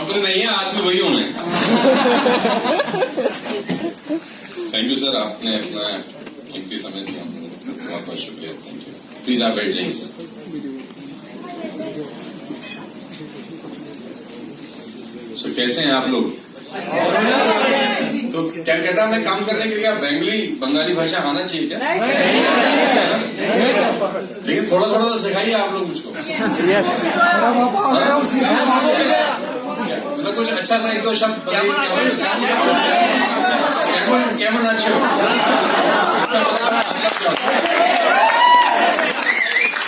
Company नहीं है, आदमी वही हूं मैं। थैंक यू सर, आपने अपना कीमती समय दिया, बहुत बहुत शुक्रिया। Thank you. प्लीज आप बैठ जाइए सर। सो कैसे हैं आप लोग? तो कलकत्ता में काम करने के लिए बंगाली भाषा आना चाहिए क्या? लेकिन थोड़ा थोड़ा तो सिखाइए आप लोग मुझको। मतलब कुछ अच्छा सा एक दो शब्द बताइए। केमन अच्छे हो?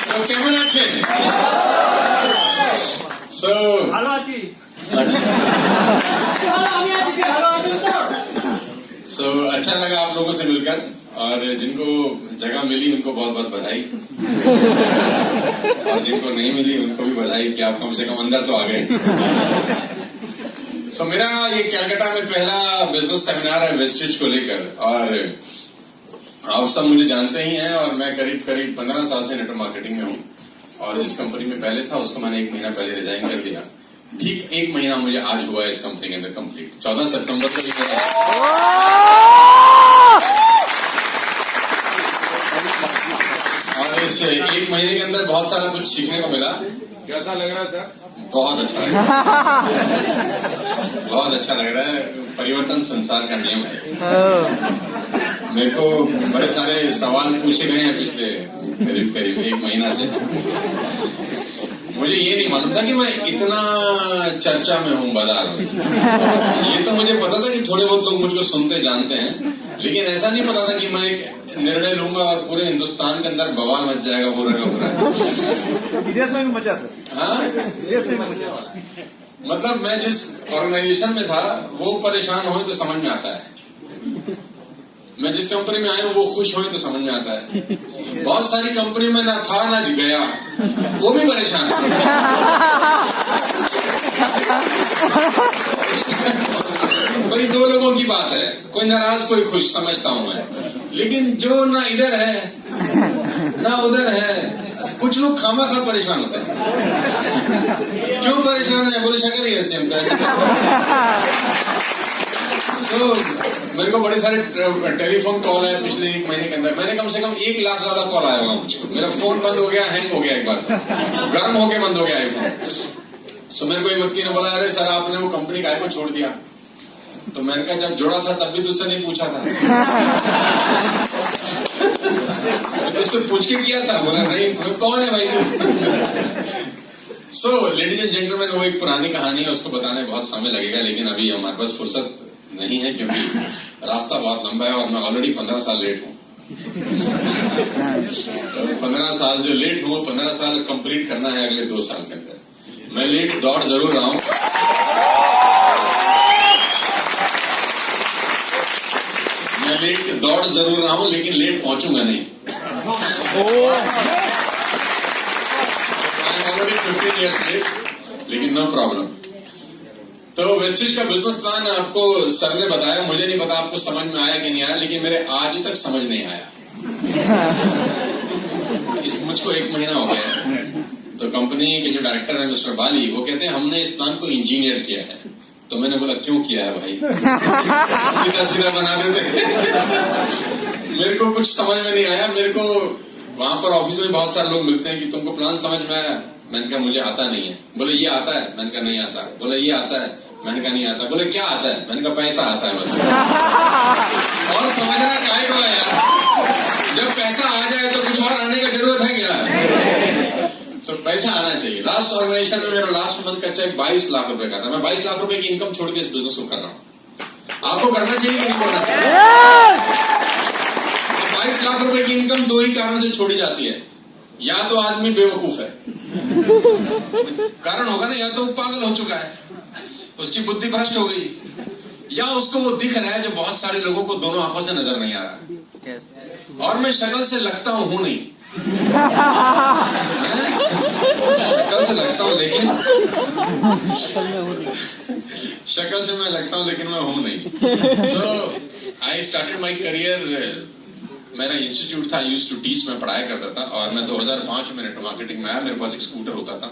तो केमन अच्छे? सो अच्छा लगा आप लोगों से मिलकर, और जिनको जगह मिली उनको बहुत बहुत बधाई, और जिनको नहीं मिली उनको भी बधाई कि आप कम से कम अंदर तो आ गए। मेरा ये कलकत्ता में पहला बिजनेस सेमिनार है वेस्टेज को लेकर, और आप सब मुझे जानते ही हैं, और मैं करीब 15 साल से नेटवर्क मार्केटिंग में हूँ, और जिस कंपनी में पहले था उसको मैंने 1 महीना पहले रिजाइन कर दिया। ठीक 1 महीना मुझे आज हुआ है इस कंपनी के अंदर कंप्लीट। 14 सितंबर को और इस 1 महीने के अंदर बहुत सारा कुछ सीखने को मिला। कैसा लग रहा है सर? बहुत अच्छा लग रहा है, बहुत अच्छा लग रहा है। परिवर्तन संसार का नियम है। मेरे को बड़े सारे सवाल पूछे गए हैं पिछले करीब 1 महीना से। मुझे ये नहीं मालूम था कि मैं इतना चर्चा में हूँ बाजार में। ये तो मुझे पता था कि थोड़े बहुत लोग मुझको सुनते जानते हैं, लेकिन ऐसा नहीं पता था कि मैं एक निर्णय लूंगा और पूरे हिंदुस्तान के अंदर बवाल मच जाएगा पूरा का पूरा। विदेश में भी मचा सर। हाँ, विदेश में मचा। मतलब मैं जिस ऑर्गेनाइजेशन में था वो परेशान हो तो समझ में आता है, मैं जिस कंपनी में आया हूँ वो खुश हो तो समझ में आता है। बहुत सारी कंपनी में ना था ना गया, वो भी परेशान है। कोई 2 लोगों की बात है, कोई नाराज कोई खुश, समझता हूं मैं। लेकिन जो ना इधर है ना उधर है, कुछ लोग खामा-खा परेशान होते हैं। क्यों परेशान है? बोले शक्कर ही ऐसे हम तो ऐसे। मेरे को बड़े सारे टेलीफोन कॉल आए पिछले 1 महीने के अंदर। मैंने कम से कम 1 लाख ज्यादा कॉल आया होगा मुझको। मेरा फोन बंद हो गया, हैंग हो गया, एक बार गर्म होके बंद हो गया आईफोन। मेरे को एक व्यक्ति ने बोला, अरे सर आपने वो कंपनी काय को छोड़ दिया? तो मैंने कहा जब जोड़ा था तब भी तुझसे नहीं पूछा था। तुझसे पूछ के किया था? बोला नहीं। कौन है भाई तू? लेडीज एंड जेंटलमैन, वो एक पुरानी कहानी है, उसको बताने बहुत समय लगेगा, लेकिन अभी हमारे पास फुर्सत नहीं है क्योंकि रास्ता बहुत लंबा है और मैं ऑलरेडी 15 साल लेट हूँ। 15 साल जो लेट हूँ, 15 साल कंप्लीट करना है अगले 2 साल के अंदर। मैं लेट दौड़ जरूर रहा हूँ, लेकिन लेट पहुंचूंगा नहीं। ऑलरेडी 15 years लेट, लेकिन नो प्रॉब्लम। तो वेस्टेज का बिजनेस प्लान आपको सर ने बताया, मुझे नहीं पता आपको समझ में आया कि नहीं आया, लेकिन मेरे आज तक समझ नहीं आया। मुझको 1 महीना हो गया है। तो कंपनी के जो डायरेक्टर है मिस्टर बाली, वो कहते हैं हमने इस प्लान को इंजीनियर किया है। तो मैंने बोला क्यों किया है भाई? सीधा सीधा बना देते। मेरे को कुछ समझ में नहीं आया। मेरे को वहां पर ऑफिस में बहुत सारे लोग मिलते हैं कि तुमको प्लान समझ में आया? मैंने कहा मुझे आता नहीं है। बोले ये आता है? मैंने कहा नहीं आता। बोले ये आता है? मैंने कहा नहीं आता। बोले क्या आता है? मैंने कहा पैसा आता है बस। और समझना काय को है यार? जब पैसा आ जाए तो कुछ और आने का जरूरत है क्या? तो पैसा आना चाहिए। लास्ट ऑर्गेनाइजेशन में मेरा लास्ट मंथ का चेक 22 लाख रुपए का था। मैं 22 लाख रुपए की इनकम छोड़ के इस बिजनेस को कर रहा हूँ। आपको करना चाहिए कि नहीं करना चाहिए? 22 लाख रुपए की इनकम 2 ही कारण से छोड़ी जाती है। या तो आदमी बेवकूफ है, कारण होगा ना, या तो वो पागल हो चुका है, उसकी बुद्धि भ्रष्ट हो गई, या उसको वो दिख रहा है जो बहुत सारे लोगों को दोनों आंखों से नजर नहीं आ रहा। और मैं शक्ल से लगता हूं नहीं, शक्ल से लगता हूं लेकिन शक्ल से मैं लगता हूं लेकिन मैं हूं नहीं। सो आई स्टार्टेड माई करियर, मेरा इंस्टीट्यूट था, यूज्ड टू टीच, मैं पढ़ाया करता था। और मैं 2005 में नेटवर्क मार्केटिंग में आया। मेरे पास एक स्कूटर होता था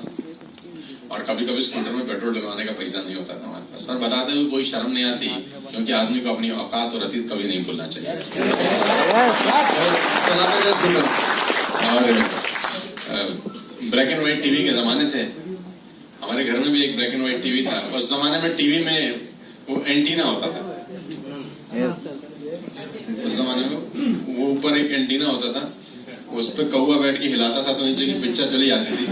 और कभी कभी स्कूटर में पेट्रोल डलवाने का पैसा नहीं होता था हमारे पास, और बताते हुए कोई शर्म नहीं आती, क्योंकि आदमी को अपनी औकात और अतीत कभी नहीं भूलना चाहिए। चलाते थे स्कूटर, और ब्लैक एंड व्हाइट टीवी के जमाने थे। हमारे घर में भी एक ब्लैक एंड व्हाइट टीवी था। उस जमाने में टीवी में वो एंटीना होता था। उस जमाने में वो ऊपर एक एंटीना होता था, उस पर कौवा बैठ के हिलाता था तो नीचे की पिक्चर चली जाती थी।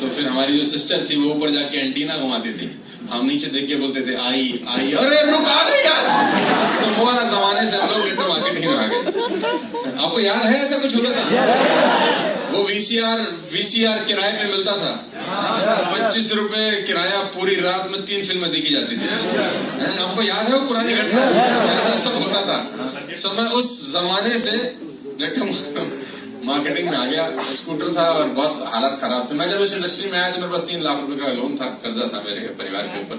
तो फिर हमारी जो सिस्टर थी वो ऊपर जाके एंटीना घुमाती थी, हम नीचे देख के बोलते थे आई आई, अरे रुक आ गई यार। तो वो वाला जमाने से हम लोग नेटवर्क मार्केटिंग में आ गए। आपको याद है ऐसा कुछ होता था? वो वीसीआर किराए पे मिलता था, 25 रुपए किराया, पूरी रात में 3 फिल्में देखी जाती थी। आपको याद है वो पुरानी घटना? ऐसा सब होता था। सब मैं उस जमाने से नेटवर्क मार्केटिंग में आ गया। स्कूटर था और बहुत हालत खराब थी। मैं जब इस इंडस्ट्री में आया तो मेरे पास 3 लाख रुपए का लोन था, कर्जा था मेरे परिवार के ऊपर।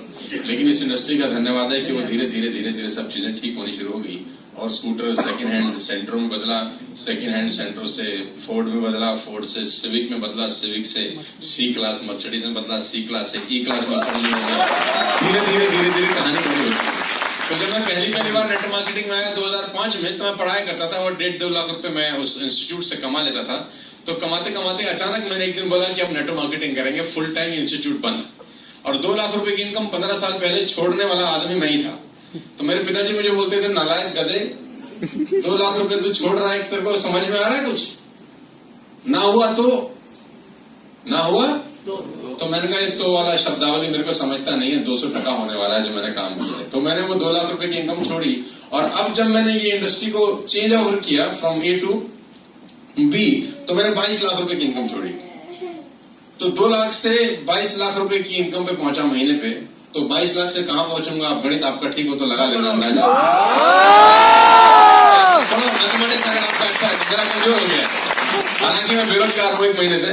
लेकिन इस इंडस्ट्री का धन्यवाद है कि वो धीरे धीरे सब चीजें ठीक होनी शुरू हो गई, और स्कूटर सेकंड हैंड सेंटरों में बदला, सेकंड हैंड सेंटरों से फोर्ड में बदला, फोर्ड से सिविक में बदला, सिविक से सी क्लास मर्सिडीज में बदला, सी क्लास से ई क्लास मर्सिडीज में बदला। धीरे धीरे कहानी पूरी होती है। तो जब मैं पहली बार नेटवर्क मार्केटिंग में आया 2005 में, तो मैं पढ़ाई करता था और 1.5-2 लाख रुपए मैं उस इंस्टीट्यूट से कमा लेता था। तो कमाते कमाते अचानक मैंने एक दिन बोला कि अब नेटवर्क मार्केटिंग करेंगे, फुल टाइम इंस्टीट्यूट बंद। और 2 लाख रुपए की इनकम 15 साल पहले छोड़ने वाला आदमी मैं ही था। तो मेरे पिताजी मुझे बोलते थे, नालायक गधे, 2 लाख रुपए तू छोड़ रहा है, तेरे को समझ में आ रहा है कुछ? ना हुआ तो मैंने कहा तो वाला शब्दावली मेरे को समझता नहीं है, 200% होने वाला है जो मैंने काम किया है। तो मैंने वो 2 लाख रुपए की इनकम छोड़ी, और अब जब मैंने ये इंडस्ट्री को चेंज ओवर किया फ्रॉम ए टू बी, तो मैंने 22 लाख रुपए की इनकम छोड़ी। तो 2 लाख से 22 लाख रुपए की इनकम पे पहुंचा महीने पे। तो 22 लाख से कहां पहुंचूंगा? आप गणित आपका ठीक हो तो लगा लेना अंदाजा। मैथमेटिक्स अगर आपका अच्छा है, मेरा कमजोर हो गया। हालांकि मैं बेरोजगार हूं 1 महीने से,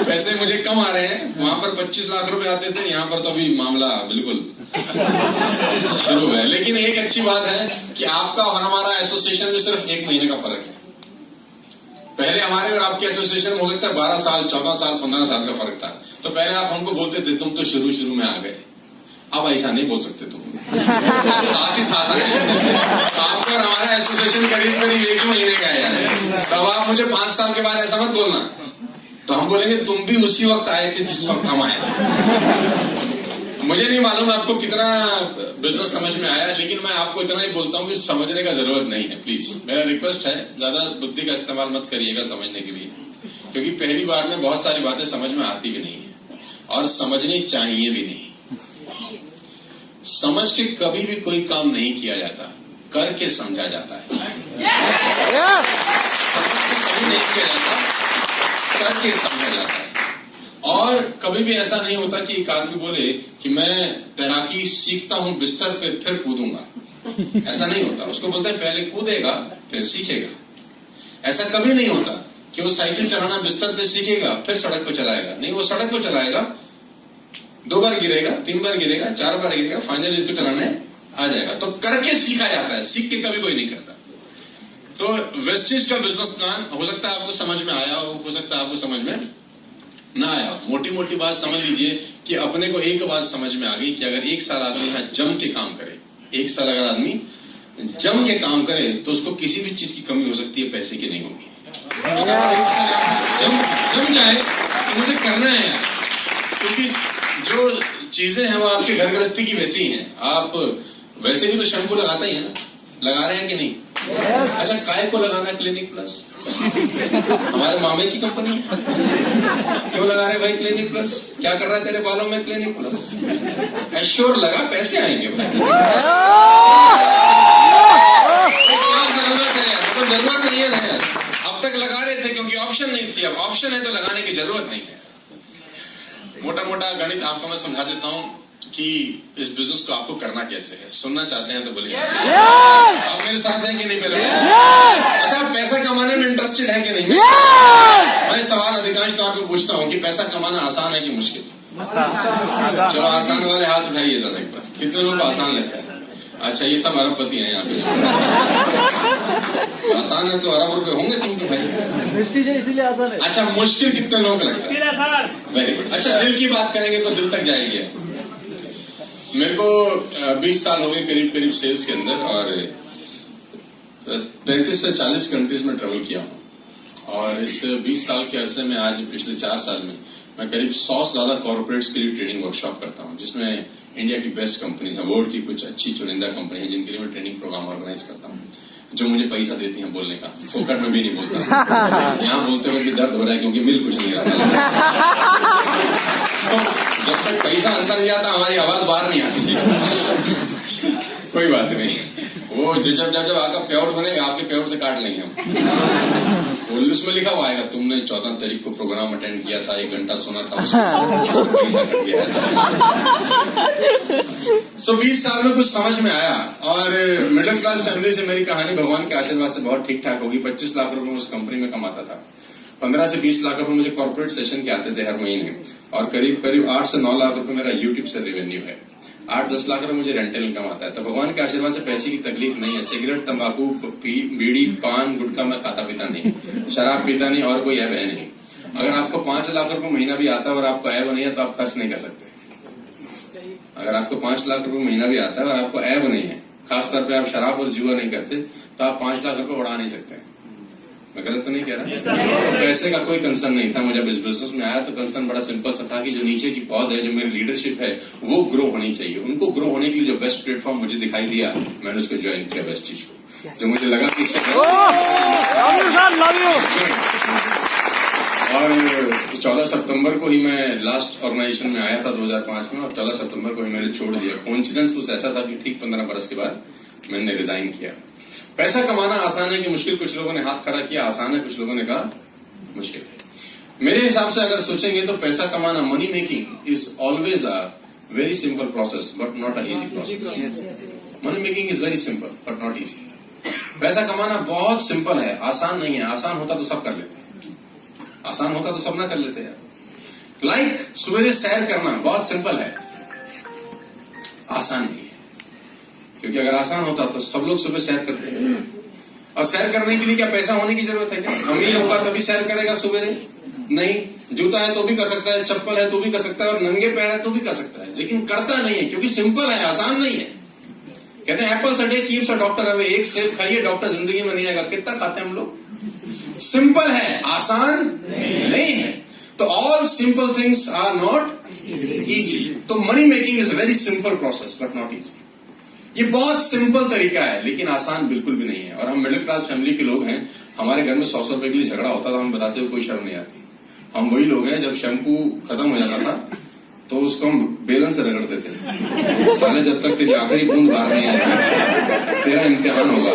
पैसे मुझे कम आ रहे हैं। वहां पर 25 लाख रुपए आते थे, यहाँ पर तो अभी मामला बिल्कुल शुरू है। लेकिन एक अच्छी बात है कि आपका और हमारा एसोसिएशन में सिर्फ 1 महीने का फर्क है। पहले हमारे और आपके एसोसिएशन में हो सकता है 12 साल, 14 साल, 15 साल का फर्क था। तो पहले आप हमको बोलते थे तुम तो शुरू में आ गए, अब ऐसा नहीं बोल सकते तुम, साथ ही साथ आए। आपका और हमारा एसोसिएशन करीब 1 महीने का है। तब आप मुझे 5 साल के बाद ऐसा मत बोलना, तो हम बोलेंगे तुम भी उसी वक्त आए थे जिस वक्त हम आए। मुझे नहीं मालूम आपको कितना बिजनेस समझ में आया, लेकिन मैं आपको इतना ही बोलता हूँ कि समझने का जरूरत नहीं है। प्लीज मेरा रिक्वेस्ट है, ज्यादा बुद्धि का इस्तेमाल मत करिएगा समझने के लिए, क्योंकि पहली बार में बहुत सारी बातें समझ में आती भी नहीं है और समझनी चाहिए भी नहीं। समझ के कभी भी कोई काम नहीं किया जाता, करके समझा जाता है। समझ के कभी नहीं किया जाता, करके समझा जाता है। और कभी भी ऐसा नहीं होता कि एक आदमी बोले कि मैं तैराकी सीखता हूं बिस्तर पे फिर कूदूंगा, ऐसा नहीं होता। उसको बोलते हैं पहले कूदेगा फिर सीखेगा। ऐसा कभी नहीं होता कि वो साइकिल चलाना बिस्तर पे सीखेगा फिर सड़क पे चलाएगा। नहीं, वो सड़क पे चलाएगा, 2 बार गिरेगा, 3 बार गिरेगा, 4 बार गिरेगा, फाइनली इसको चलाने आ जाएगा। तो करके सीखा जाता है, सीख के कभी कोई नहीं करता। तो वेस्टेज का बिजनेस प्लान हो सकता है आपको समझ में आया हो सकता है आपको समझ में ना आया। मोटी मोटी बात समझ लीजिए कि अपने को एक बात समझ में आ गई कि अगर 1 साल आदमी यहाँ जम के काम करे, 1 साल अगर आदमी जम के काम करे तो उसको किसी भी चीज की कमी हो सकती है, पैसे की नहीं होगी। अगर 1 साल जम जाए तो मुझे करना है यार, क्योंकि जो चीजें हैं वो आपके घर गृहस्थी की वैसी ही हैं। आप वैसे भी तो शैम्पू लगाते ही है ना, लगा रहे हैं कि नहीं? अच्छा, काय को लगाना क्लिनिक प्लस? हमारे मामे की कंपनी है। क्यों लगा रहे भाई क्लिनिक प्लस? क्या कर रहा है तेरे बालों में क्लिनिक प्लस? एश्योर लगा, पैसे आएंगे भाई। क्या जरूरत है यार? तो जरूरत नहीं है ना यार। अब तक लगा रहे थे क्योंकि ऑप्शन नहीं थी, अब ऑप्शन है तो लगाने की जरूरत नहीं है। मोटा मोटा गणित आपको मैं समझा देता हूँ कि इस बिजनेस को आपको करना कैसे है। सुनना चाहते हैं तो बोलिए। आप मेरे साथ हैं कि नहीं मेरे? अच्छा, पैसा कमाने में इंटरेस्टेड है कि नहीं? मैं सवाल अधिकांश तौर पे पूछता हूँ कि पैसा कमाना आसान है कि मुश्किल? चलो आसान वाले हाथ उठाइए जरा एक बार। कितने लोगों को आसान लगता है? अच्छा, ये सब अरबपति हैं यहाँ पे। आसान है तो अरब रुपए होंगे तुमके भाई, इसीलिए आसान है। अच्छा, मुश्किल कितने लोगों को लगता है? Very good. अच्छा, दिल की बात करेंगे तो दिल तक जाएगी। मेरे को 20 साल हो गए करीब करीब सेल्स के अंदर, और 35 से 40 कंट्रीज में ट्रेवल किया हूँ। और इस 20 साल के अरसे में आज पिछले 4 साल में मैं करीब 100 से ज्यादा कॉर्पोरेट्स के लिए ट्रेनिंग वर्कशॉप करता हूँ, जिसमें इंडिया की बेस्ट कंपनीज है, वर्ल्ड की कुछ अच्छी चुनिंदा कंपनी है जिनके लिए मैं ट्रेनिंग प्रोग्राम ऑर्गेनाइज करता हूँ, जो मुझे पैसा देती हैं बोलने का। फोकट में भी नहीं बोलता, यहाँ बोलते हुए भी दर्द हो रहा है क्योंकि मिल कुछ नहीं रहा। तो जब तक पैसा अंदर नहीं आता हमारी आवाज बाहर नहीं आती। कोई बात नहीं, वो जब आपका पेआउट बनेगा आपके पेआउट से काट लेंगे हम। उसमें लिखा हुआ आएगा तुमने 14 तारीख को प्रोग्राम अटेंड किया था, 1 घंटा सुना था, उसको पैसा कट गया था। 20 साल में कुछ समझ में आया, और मिडिल क्लास फैमिली से मेरी कहानी भगवान के आशीर्वाद से बहुत ठीक ठाक होगी। 25 लाख रुपए उस कंपनी में कमाता था। 15 से 20 लाख रुपए मुझे कॉर्पोरेट सेशन के आते थे हर महीने, और करीब 8 से 9 लाख रुपए मेरा यूट्यूब से रेवेन्यू है। 8-10 लाख रुपए मुझे रेंटल इनकम आता है। तो भगवान के आशीर्वाद से पैसे की तकलीफ नहीं है। सिगरेट, तंबाकू, बीड़ी, पान, गुटखा मैं खाता पीता नहीं, शराब पीता नहीं, और कोई ऐब है नहीं। अगर आपको 5 लाख रुपए महीना भी आता है और आपको ऐब नहीं है तो आप खर्च नहीं कर सकते। अगर आपको 5 लाख रुपए महीना भी आता है और आपको ऐब नहीं है, खासतौर पे आप शराब और जुआ नहीं करते, तो आप 5 लाख रुपए उड़ा नहीं सकते। मैं गलत तो नहीं कह रहा? पैसे का कोई कंसर्न नहीं था। मुझे इस बिजनेस में आया तो कंसर्न बड़ा सिंपल सा था कि जो नीचे की पौध है, जो मेरी लीडरशिप है, वो ग्रो होनी चाहिए। उनको ग्रो होने के लिए जो बेस्ट प्लेटफॉर्म मुझे दिखाई दिया, मैंने उसको ज्वाइन किया, बेस्ट चीज को, जो मुझे लगा कि इससे और 14 सितंबर को ही मैं लास्ट ऑर्गेनाइजेशन में आया था 2005 में, और 14 सितंबर को ही मैंने छोड़ दिया। कोइंसिडेंस कुछ ऐसा था कि ठीक 15 बरस के बाद मैंने रिजाइन किया। पैसा कमाना आसान है कि मुश्किल? कुछ लोगों ने हाथ खड़ा किया आसान है, कुछ लोगों ने कहा मुश्किल है। मेरे हिसाब से अगर सोचेंगे तो पैसा कमाना, money making is always a very simple process but not a easy process. Money making is very simple but not easy. पैसा कमाना बहुत सिंपल है, आसान नहीं है। आसान होता तो सब कर लेते, आसान होता तो सब ना कर लेते यार। लाइक सवेरे सैर करना बहुत सिंपल है, आसान नहीं है। क्योंकि अगर आसान होता तो सब लोग सुबह सैर करते हैं। और सैर करने के लिए क्या पैसा होने की जरूरत है क्या? अमीर होगा तभी सैर करेगा सवेरे? नहीं। जूता है तो भी कर सकता है, चप्पल है तो भी कर सकता है, और नंगे पैर है तो भी कर सकता है, लेकिन करता नहीं है क्योंकि सिंपल है, आसान नहीं है। कहते हैं एप्पल सडे कीप्स अ डॉक्टर अवे। एक सेब खाइए, डॉक्टर जिंदगी में नहीं आएगा। कितना खाते हैं हम लोग? सिंपल है, आसान नहीं है। तो all simple things are not easy. तो money making is a very simple process but not easy. ये बहुत सिंपल तरीका है लेकिन आसान बिल्कुल भी नहीं है। और हम मिडिल क्लास फैमिली के लोग हैं, हमारे घर में 100 रुपए के लिए झगड़ा होता था, हम बताते हुए कोई शर्म नहीं आती। हम वही लोग हैं, जब शैम्पू खत्म हो जाता था तो उसको हम बेलन से रगड़ते थे। साले जब तक तेरी आखिरी बूंद बाहर नहीं आएगी तेरा इम्तिहान होगा।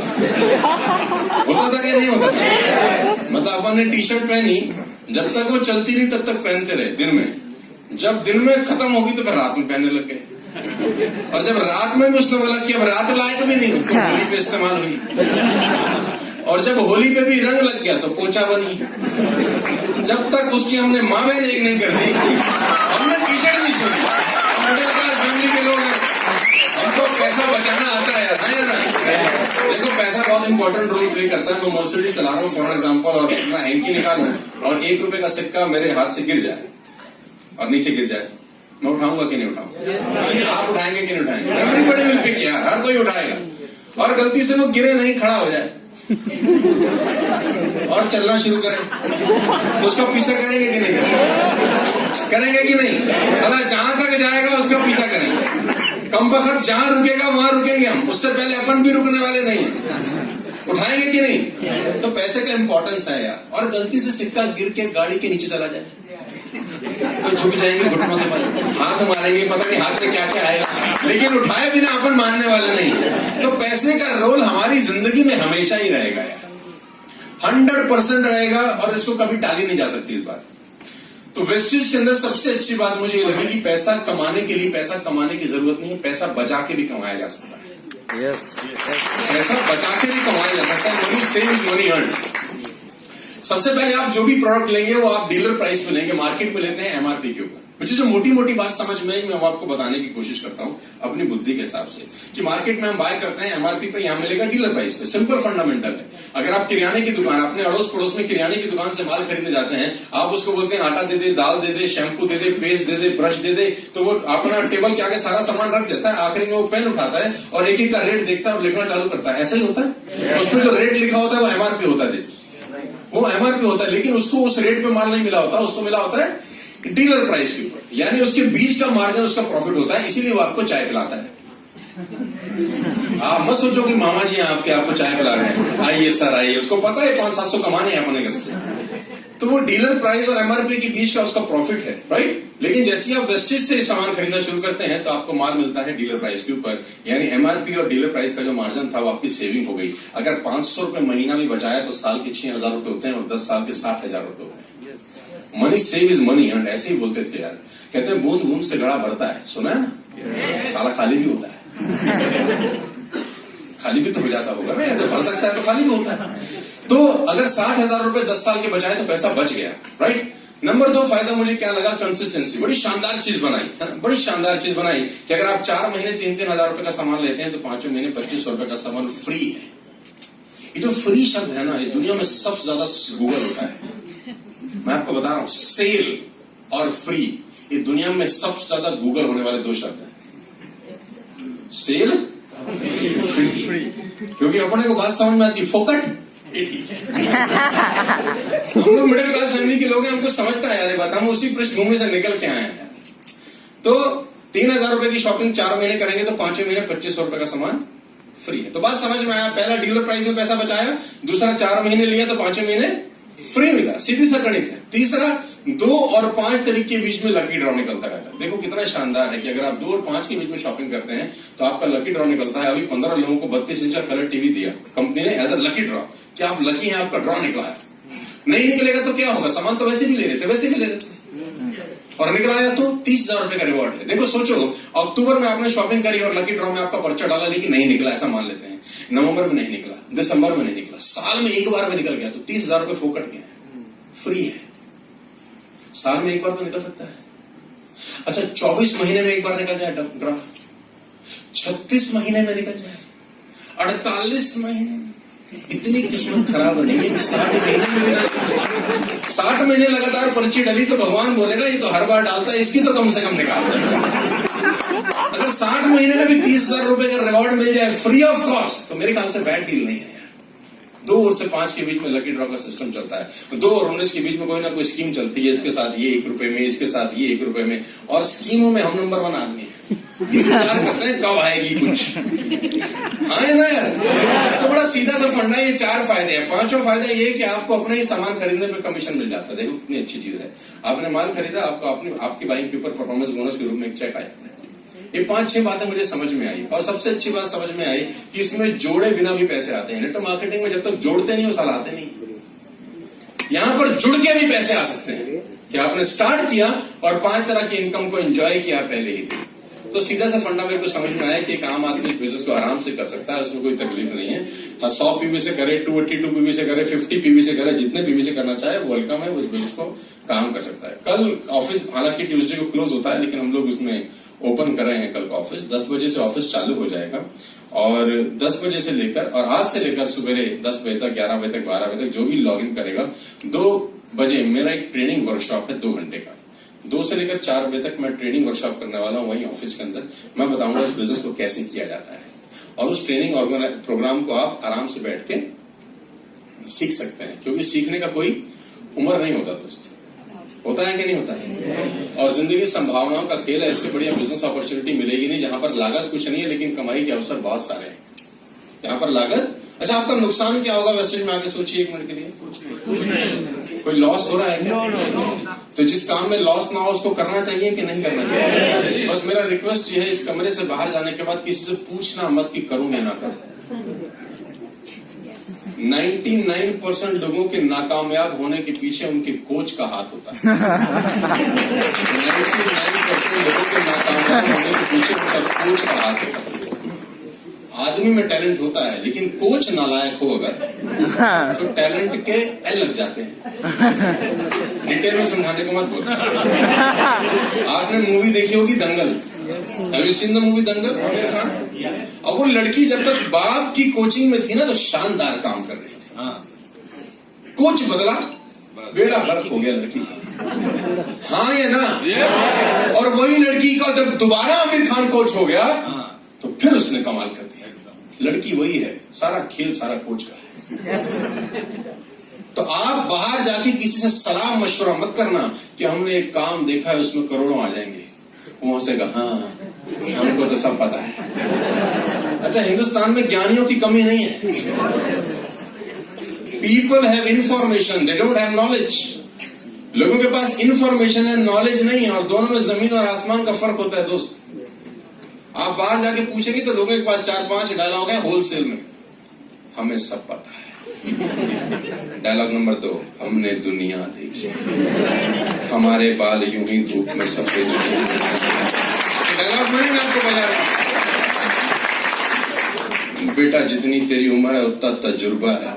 होता था कि नहीं होता था? मतलब अपन ने टी शर्ट पहनी, जब तक वो चलती रही तब तक पहनते रहे दिन में। जब दिन में खत्म होगी तो फिर रात में पहनने लग गए। और जब रात में भी उसने बोला कि अब रात लायक भी नहीं, तो होली पे इस्तेमाल हुई। और जब होली पे भी रंग लग गया तो पोछा बनी। जब तक उसकी हमने माँ बहन एक नहीं कर दी, हमने टी शर्ट नहीं छोड़ी। मिडिल क्लास फैमिली के लोग हैं, हमको पैसा बचाना आता है यार, है ना? देखो पैसा बहुत इंपॉर्टेंट रोल प्ले करता है। मैं मर्सिडीज चला रहा हूँ फॉर एग्जाम्पल, और मैं हैंकी निकालूं और 1 रुपए का सिक्का मेरे हाथ से गिर जाए और नीचे गिर जाए, मैं उठाऊंगा कि नहीं उठाऊंगा? आप उठाएंगे कि नहीं उठाएंगे? एवरीबॉडी विल पिक यार, हर कोई उठाएगा। और गलती से वो गिरे नहीं, खड़ा हो जाए और चलना शुरू करें तो उसका पीछा करेंगे कि नहीं करेंगे? करेंगे कि नहीं? अगर जहां तक जाएगा उसका पीछा करेंगे। कम वक्त जहां रुकेगा वहां रुकेंगे हम, उससे पहले अपन भी रुकने वाले नहीं है। उठाएंगे कि नहीं? तो पैसे का इंपॉर्टेंस है यार। और गलती से सिक्का गिर के गाड़ी के नीचे चला जाए तो झुक जाएंगे घुटनों के बल, हाथ मारेंगे, पता नहीं हाथ में क्या क्या आएगा, लेकिन उठाए बिना अपन मानने वाले नहीं। तो पैसे का रोल हमारी जिंदगी में हमेशा ही रहेगा यार, 100% रहेगा, और इसको कभी टाली नहीं जा सकती इस बात। तो वेस्टेज के अंदर सबसे अच्छी बात मुझे ये लगी कि पैसा कमाने के लिए पैसा कमाने की जरूरत नहीं है, पैसा बचा के भी कमाया जा सकता है। पैसा बचा के भी कमाया जा सकता है। Money saves money earn. सबसे पहले आप जो भी प्रोडक्ट लेंगे वो आप डीलर प्राइस पे लेंगे, मार्केट में लेते हैं एमआरपी के ऊपर। मुझे जो मोटी मोटी बात समझ में आई मैं वो आपको बताने की कोशिश करता हूं अपनी बुद्धि के हिसाब से कि मार्केट में हम बाय करते हैं एमआरपी पे, यहां मिलेगा डीलर प्राइस पे। सिंपल फंडामेंटल है। अगर आप किराने की दुकान, अपने अड़ोस पड़ोस में किराने की दुकान से माल खरीदने जाते हैं, आप उसको बोलते हैं आटा दे दे, दाल दे दे, शैम्पू दे दे, पेस्ट दे दे, ब्रश दे दे, तो वो अपना टेबल के आगे सारा सामान रख देता है। आखिरी में वो पेन उठाता है और एक एक का रेट देखता है और लिखना चालू करता है। ऐसा ही होता है। उसमें जो रेट लिखा होता है वो एमआरपी होता है, वो एमआरपी होता है, लेकिन उसको उस रेट पे माल नहीं मिला होता, उसको मिला होता है डीलर प्राइस के ऊपर, यानी उसके बीच का मार्जिन उसका प्रॉफिट होता है, इसीलिए वो आपको चाय पिलाता है। आप मत सोचो कि मामा जी आपके आपको चाय पिला रहे हैं, आइए सर आइए, उसको पता है 500-700 कमाने हैं अपने घर से। तो वो डीलर प्राइस और एमआरपी के बीच का उसका प्रॉफिट है, राइट। लेकिन जैसे आप वेस्टेज से सामान खरीदना शुरू करते हैं तो आपको माल मिलता है डीलर प्राइस के ऊपर, यानी एमआरपी और डीलर प्राइस का जो मार्जिन था वो आपकी सेविंग हो गई। अगर 500 रुपए महीना भी बचाया तो साल के 6,000 रुपए होते हैं और 10 साल के 60,000 रुपए होते हैं। Money save is money, and ऐसे ही बोलते थे यार, कहते हैं बूंद बूंद से घड़ा भरता है, सुना है ना। साला खाली भी होता है, खाली भी तो हो जाता होगा ना, जब भर सकता है तो खाली भी होता है। तो अगर 60,000 रुपए 10 साल के बचाए तो पैसा बच गया, राइट। नंबर 2 फायदा मुझे क्या लगा, कंसिस्टेंसी। बड़ी शानदार चीज बनाई, बड़ी शानदार चीज बनाई कि अगर आप 4 महीने 3-3 हजार रुपए का सामान लेते हैं तो 5वें महीने 2500 रुपए का सामान फ्री है। ये जो फ्री शब्द है ना, इस दुनिया में सबसे ज्यादा गूगल होता है। मैं आपको बता रहा हूं, सेल और फ्री, ये दुनिया में सबसे ज्यादा गूगल होने वाले 2 शब्द हैं, सेल फ्री। क्योंकि अपने को बात समझ में आती, फोकट ये ठीक है। हम लोग मिडिल क्लास फैमिली के लोग हैं, हमको समझता है यार बात, हम उसी पृष्ठभूमि से निकल के आए हैं। तो 3,000 रुपए की शॉपिंग 4 महीने करेंगे तो 5वें महीने 2500 रुपए का सामान फ्री है। तो बात समझ में आया, पहला डीलर प्राइस में पैसा बचाया, दूसरा 4 महीने लिया तो 5वें महीने फ्री मिला, सीधी सा गणित है। तीसरा 2 और 5 तारीख के बीच में लकी ड्रॉ निकलता रहता है। देखो कितना शानदार है कि अगर आप 2 और 5 के बीच में शॉपिंग करते हैं तो आपका लकी ड्रॉ निकलता है। अभी 15 लोगों को 32 इंच का कलर टीवी दिया कंपनी ने एज अ लकी ड्रॉ, कि आप लकी हैं, आपका ड्रॉ निकला है। नहीं निकलेगा तो क्या होगा, सामान तो वैसे भी ले रहे थे, वैसे भी ले रहे थे, और निकला आया तो 30,000 रुपए का रिवॉर्ड है। देखो सोचो, अक्टूबर में आपने शॉपिंग करी और लकी ड्रॉ में आपका पर्चा डाला, लेकिन नहीं निकला, ऐसा मान लेते हैं। नवंबर में नहीं निकला, दिसंबर में नहीं निकला, साल में एक बार में निकल गया तो 30,000 रुपए फोकट गया, फ्री है। साल में एक बार तो निकल सकता है। अच्छा 24 महीने में एक बार निकल जाए ड्रॉ, 36 महीने में निकल जाए, 48 महीने, इतनी किस्मत खराब नहीं है कि 60 महीने में निकल। 60 महीने लगातार पर्ची डली तो भगवान बोलेगा ये तो हर बार डालता है, इसकी तो कम से कम निकाल दे। अगर 60 महीने में भी 30,000 रुपए का रिवॉर्ड मिल जाए फ्री ऑफ कॉस्ट तो मेरे ख्याल से बैड डील नहीं है यार। 2 और से 5 के बीच में लकी ड्रॉ का सिस्टम चलता है, 2 और 19 के बीच में कोई ना कोई स्कीम चलती है, इसके साथ ये 1 रुपए में, इसके साथ ये 1 रुपए में, और स्कीमों में हम नंबर 1 आदमी है, इंतजार करते हैं कब आएगी कुछ। हाँ है ना यार, तो बड़ा सीधा सा फंडा है। ये 4 फायदे हैं। 5वां फायदा ये कि आपको अपने ही सामान खरीदने पे कमीशन मिल जाता है। देखो कितनी अच्छी चीज है, आपने माल खरीदा, आपको आपकी बाइक के ऊपर परफॉर्मेंस बोनस के रूप में एक चेक आया। ये 5-6 बातें मुझे समझ में आई, और सबसे अच्छी बात समझ में आई कि इसमें जोड़े बिना भी पैसे आते हैं। नेटवर्क मार्केटिंग में जब तक जोड़ते नहीं वो साल आते नहीं, यहां पर जुड़ के भी पैसे आ सकते हैं कि आपने स्टार्ट किया और 5 तरह की इनकम को एंजॉय किया पहले ही। तो सीधा सा फंडा मेरे को समझ में आया कि एक आम आदमी बिजनेस को आराम से कर सकता है, उसमें कोई तकलीफ नहीं है। 100 पीवी से करे, 282 पीवी से करे, 50 पीवी से करे, जितने पीवी से करना चाहे वेलकम है, उस बिजनेस को काम कर सकता है। कल ऑफिस हालांकि ट्यूसडे को क्लोज होता है, लेकिन हम लोग उसमें ओपन कर रहे हैं कल का ऑफिस। 10 बजे से ऑफिस चालू हो जाएगा, और 10 बजे से लेकर, और आज से लेकर सुबह 10 बजे तक, 11 बजे तक, 12 बजे तक जो भी लॉग इन करेगा, 2 बजे मेरा एक ट्रेनिंग वर्कशॉप है 2 घंटे का। 2 से लेकर 4 बजे तक मैं ट्रेनिंग वर्कशॉप करने वाला हूं वहीं ऑफिस के अंदर। मैं बताऊंगा इस बिजनेस को कैसे किया जाता है, और उस ट्रेनिंग प्रोग्राम को आप आराम से बैठ के सीख सकते हैं, क्योंकि सीखने का कोई उम्र नहीं होता दोस्त। होता है कि नहीं होता है? और जिंदगी संभावनाओं का खेल है, इससे बढ़िया बिजनेस अपॉर्चुनिटी मिलेगी नहीं, जहां पर लागत कुछ नहीं है लेकिन कमाई के अवसर बहुत सारे हैं। यहाँ पर लागत, अच्छा आपका नुकसान क्या होगा वेस्टेज में, आगे सोचिए 1 मिनट के लिए। कोई लॉस हो रहा है क्या? तो जिस काम में लॉस ना हो उसको करना चाहिए कि नहीं करना चाहिए? बस मेरा रिक्वेस्ट ये है, इस कमरे से बाहर जाने के बाद किसी से पूछना मत कि करूं या ना करूं। 99% लोगों के नाकामयाब होने के पीछे उनके कोच का हाथ होता है। 99% लोगों के नाकामयाब होने के पीछे उनका कोच का हाथ होता है। आदमी में टैलेंट होता है, लेकिन कोच नालायक हो अगर तो टैलेंट के एल लग जाते हैं। डिटेल में समझाने को मत बोलो। आपने मूवी देखी होगी Dangal, have you seen the movie Dangal, Aamir Khan? अब वो लड़की जब तक बाप की कोचिंग में थी ना तो शानदार काम कर रही थी। हाँ कोच बदला, बेड़ा गर्क हो गया लड़की का। हाँ या ना? और वही लड़की का जब दोबारा आमिर खान कोच हो गया तो फिर उसने कमाल कर दिया। लड़की वही है, सारा खेल सारा कोच का है। तो आप बाहर जाके किसी से सलाह मशवरा मत करना कि हमने एक काम देखा है उसमें करोड़ों आ जाएंगे। वो हंसेगा, हाँ हमको तो सब पता है। अच्छा, हिंदुस्तान में ज्ञानियों की कमी नहीं है। People have information, they don't have knowledge. लोगों के पास इंफॉर्मेशन है, नॉलेज नहीं है, और दोनों में जमीन और आसमान का फर्क होता है दोस्त। आप बाहर जाके पूछेंगे तो लोगों के पास 4-5 डायलॉग है होलसेल में, हमें सब पता है। डायलॉग नंबर 2, हमने दुनिया देखी, हमारे बाल यूं ही धूप में सफेद। डायलॉग मैंने आपको बताया, बेटा जितनी तेरी उम्र है उतना तजुर्बा है।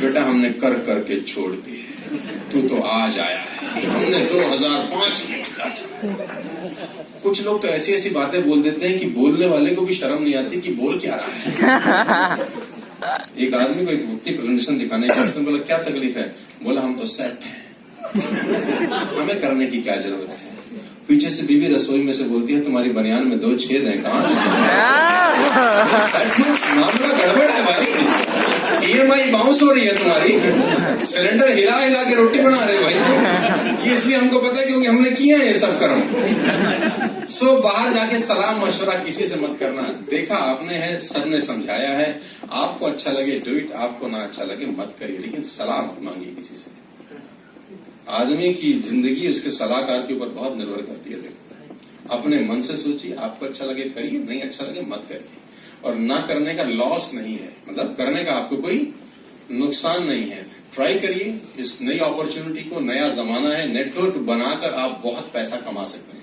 बेटा हमने कर करके छोड़ दिए, तू तो आज आया है। हमने 2005 में किया था। कुछ लोग तो ऐसी ऐसी बातें बोल देते हैं कि बोलने वाले को भी शर्म नहीं आती कि बोल क्या रहा है। एक आदमी को एक व्यक्ति प्रेजेंटेशन दिखाने का, उसने बोला क्या तकलीफ है? बोला हम तो सेट हैं, हमें करने की क्या जरूरत है। पीछे से बीवी रसोई में से बोलती है तुम्हारी बनियान में 2 छेद हैं, कहां से? मामला गड़बड़ है भाई, EMI बाउंस हो रही है तुम्हारी, सिलेंडर हिला हिला के रोटी बना रहे भाई। तो ये इसलिए हमको पता है क्योंकि हमने किया है ये सब कर्म। सो बाहर जाके सलाह मशवरा किसी से मत करना। देखा आपने है, सबने समझाया है, आपको अच्छा लगे डू इट, आपको ना अच्छा लगे मत करिए, लेकिन सलाह मत मांगिए किसी से। आदमी की जिंदगी उसके सलाहकार के ऊपर बहुत निर्भर करती है। देखो, अपने मन से सोचिए, आपको अच्छा लगे करिए, नहीं अच्छा लगे मत करिए। और ना करने का लॉस नहीं है, मतलब करने का आपको कोई नुकसान नहीं है। ट्राई करिए इस नई अपॉर्चुनिटी को, नया जमाना है, नेटवर्क बनाकर आप बहुत पैसा कमा सकते हैं।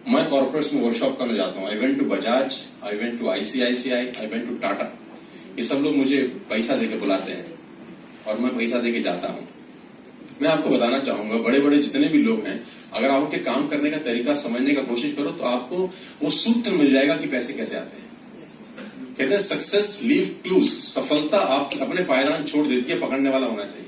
मैं कॉर्पोरेट्स में वर्कशॉप करने जाता हूँ। I went to Bajaj, I went to ICICI, I went to Tata. ये सब लोग मुझे पैसा देके बुलाते हैं और मैं पैसा देके जाता हूँ। मैं आपको बताना चाहूंगा, बड़े बड़े जितने भी लोग हैं, अगर आप उनके काम करने का तरीका समझने का कोशिश करो तो आपको वो सूत्र मिल जाएगा कि पैसे कैसे आते हैं। कहते हैं सक्सेस लीव क्लूज, सफलता आप अपने पायदान छोड़ देती है, पकड़ने वाला होना चाहिए।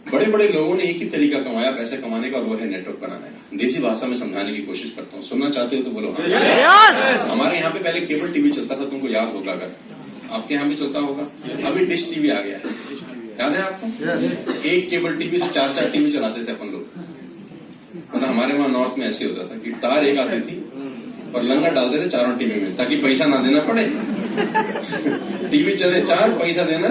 बड़े बड़े लोगों ने एक ही तरीका कमाया पैसे कमाने का, वो है नेटवर्क बनाने का। देसी भाषा में समझाने की कोशिश करता हूँ, सुनना चाहते हो तो बोलो हाँ। हमारे यहाँ पे पहले केबल टीवी चलता था, तुमको याद होगा, अगर आपके यहाँ भी चलता होगा। अभी डिश टीवी आ गया है, याद है आपको? एक केबल टीवी से 4-4 टीवी चलाते थे अपन लोग। मतलब हमारे वहां नॉर्थ में ऐसे होता था कि तार एक आती थी और लंगा डालते थे चारों टीवी में, ताकि पैसा ना देना पड़े। टीवी चले 4, पैसा देना